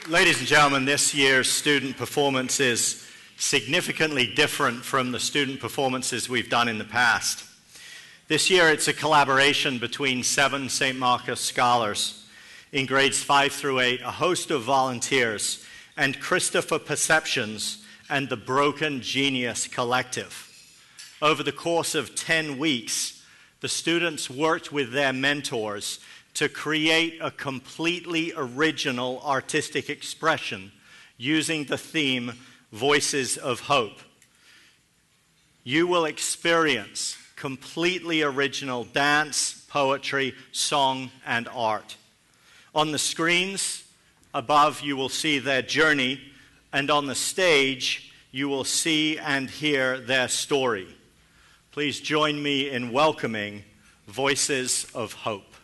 Ladies and gentlemen, this year's student performance is significantly different from the student performances we've done in the past. This year it's a collaboration between 7 St. Marcus scholars in grades 5 through 8, a host of volunteers, and Christopher Perceptions and the Broken Genius Collective. Over the course of 10 weeks, the students worked with their mentors to create a completely original artistic expression using the theme Voices of Hope. You will experience completely original dance, poetry, song, and art. On the screens above, you will see their journey, and on the stage, you will see and hear their story. Please join me in welcoming Voices of Hope.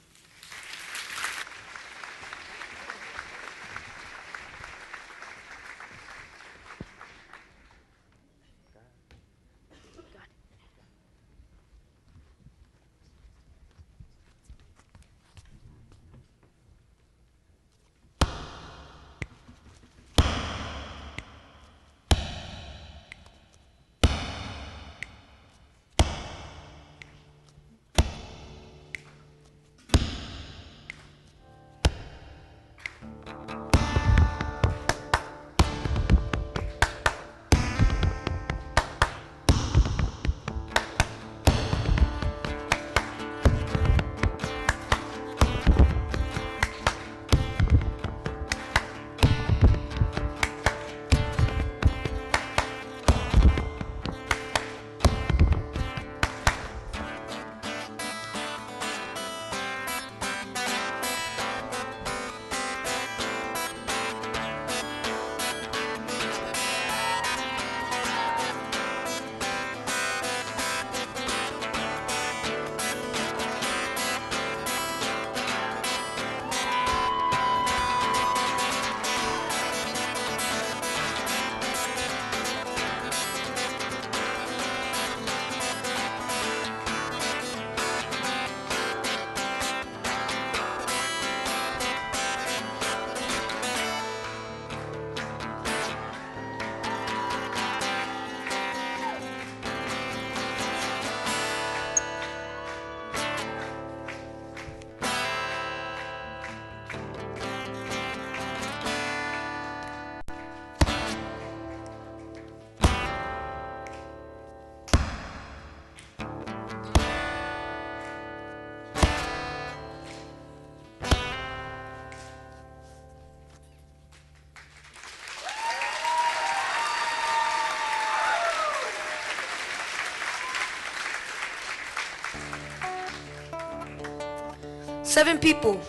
Seven people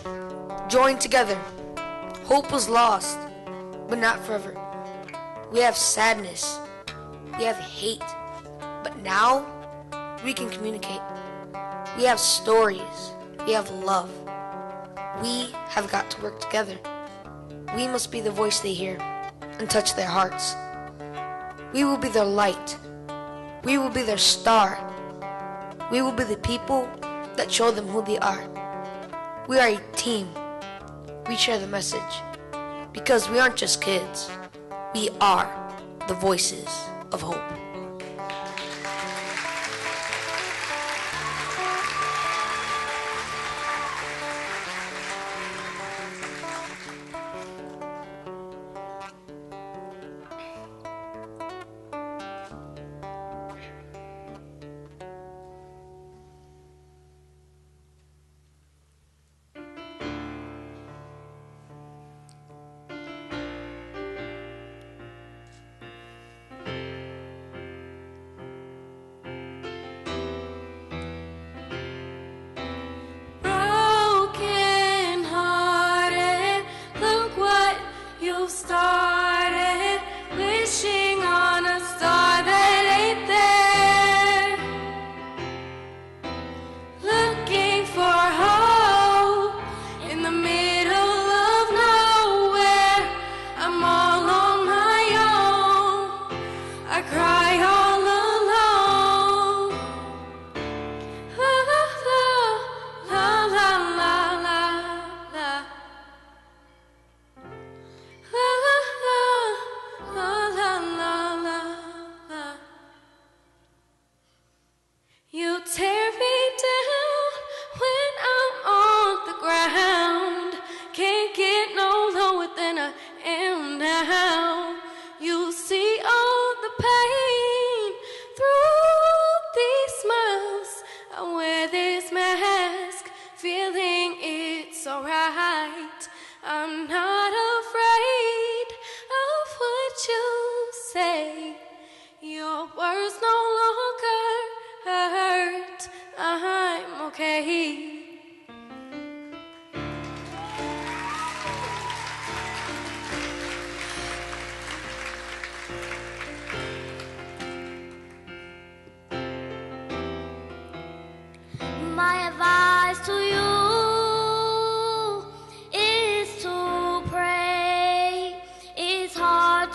joined together. Hope was lost, but not forever. We have sadness. We have hate. But now we can communicate. We have stories. We have love. We have got to work together. We must be the voice they hear and touch their hearts. We will be their light. We will be their star. We will be the people that show them who they are. We are a team. We share the message. Because we aren't just kids. We are the voices of hope.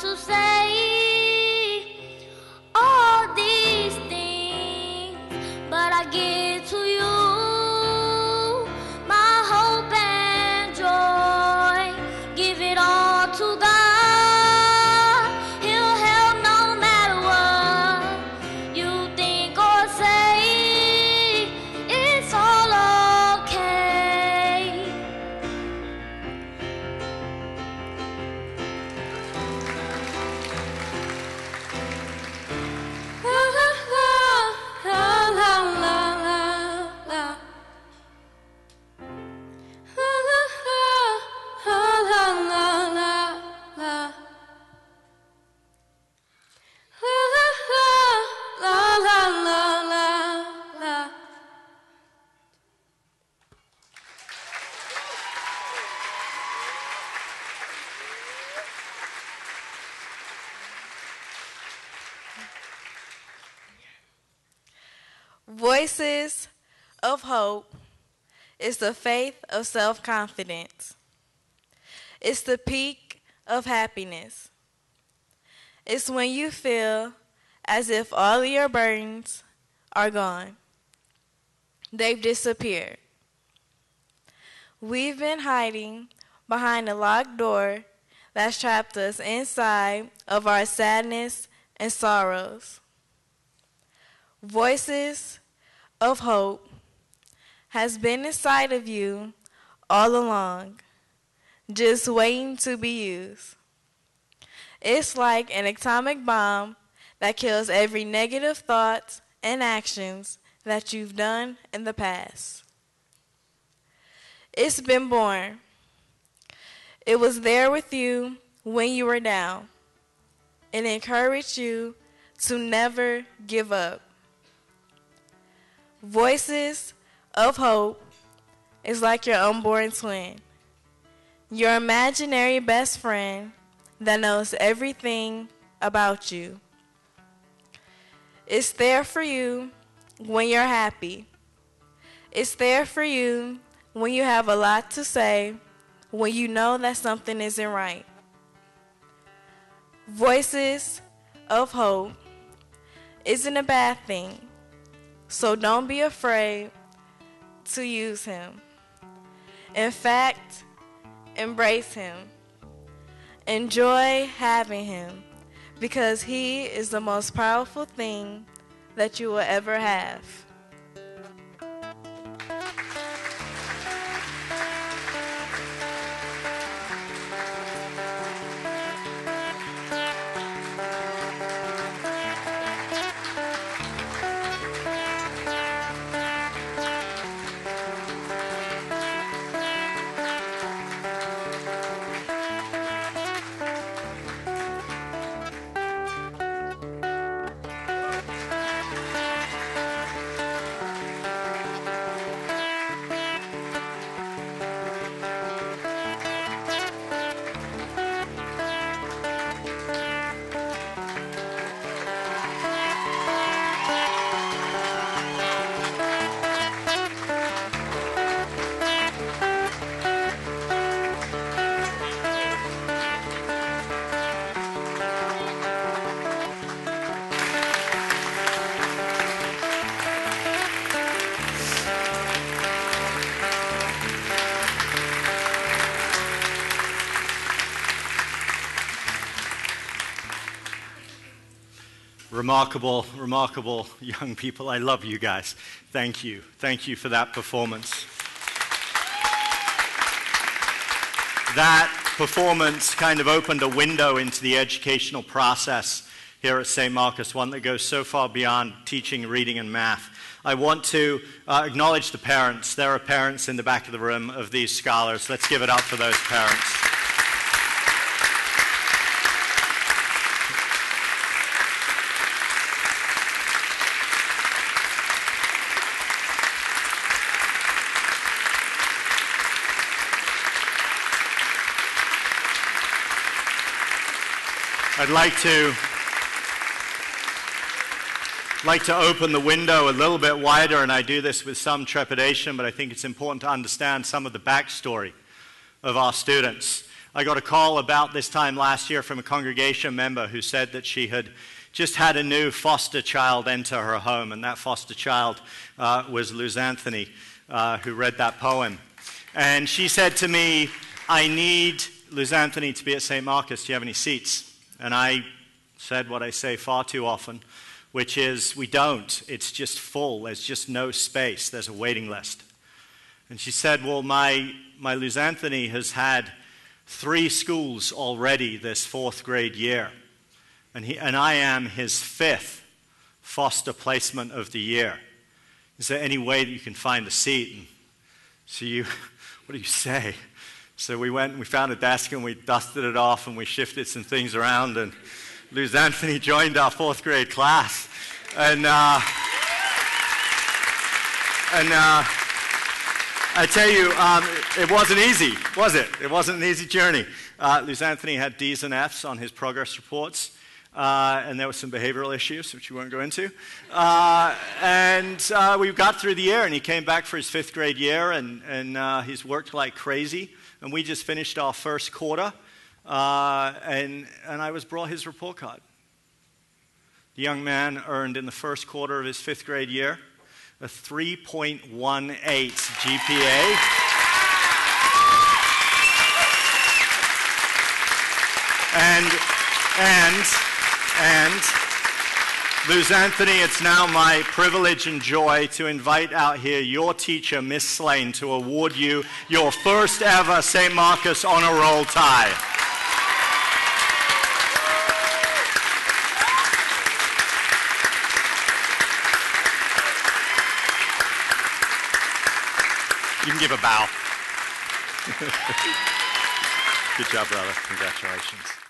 to say all these things, but I give to you my hope and joy. Give it all to God. He'll help no matter what you think or say. It's all okay. La la la la la la la. La la la la la la la. La la la la la la la. Voices of hope is the faith of self-confidence. It's the peak of happiness. It's when you feel as if all your burdens are gone. They've disappeared. We've been hiding behind a locked door that's trapped us inside of our sadness and sorrows. Voices of hope has been inside of you all along, just waiting to be used. It's like an atomic bomb that kills every negative thought and actions that you've done in the past. It's been born. It was there with you when you were down and encouraged you to never give up. Voices of hope is like your unborn twin, your imaginary best friend that knows everything about you. It's there for you when you're happy. It's there for you when you have a lot to say, when you know that something isn't right. Voices of hope isn't a bad thing, so don't be afraid to use him. In fact, embrace him. Enjoy having him, because he is the most powerful thing that you will ever have. Remarkable, remarkable young people. I love you guys. Thank you. Thank you for that performance. That performance kind of opened a window into the educational process here at St. Marcus, one that goes so far beyond teaching reading and math. I want to acknowledge the parents. There are parents in the back of the room of these scholars. Let's give it up for those parents. I'd like to open the window a little bit wider, and I do this with some trepidation, but I think it's important to understand some of the backstory of our students. I got a call about this time last year from a congregation member who said that she had just had a new foster child enter her home, and that foster child was Luz Anthony, who read that poem. And she said to me, I need Luz Anthony to be at St. Marcus. Do you have any seats? And I said what I say far too often, which is, we don't. It's just full. There's just no space. There's a waiting list. And she said, well, my Luz Anthony has had 3 schools already this 4th grade year. And I am his 5th foster placement of the year. Is there any way that you can find a seat? And so what do you say? So we went and we found a desk and we dusted it off and we shifted some things around, and Luz Anthony joined our 4th grade class. And I tell you, it wasn't easy, was it? It wasn't an easy journey. Luz Anthony had D's and F's on his progress reports, and there were some behavioral issues, which we won't go into. We got through the year, and he came back for his 5th grade year, and he's worked like crazy. And we just finished our first quarter, and I was brought his report card. The young man earned in the first quarter of his 5th grade year a 3.18 GPA. And Luz Anthony, it's now my privilege and joy to invite out here your teacher, Miss Slane, to award you your first ever St. Marcus Honor Roll tie. You can give a bow. Good job, brother. Congratulations.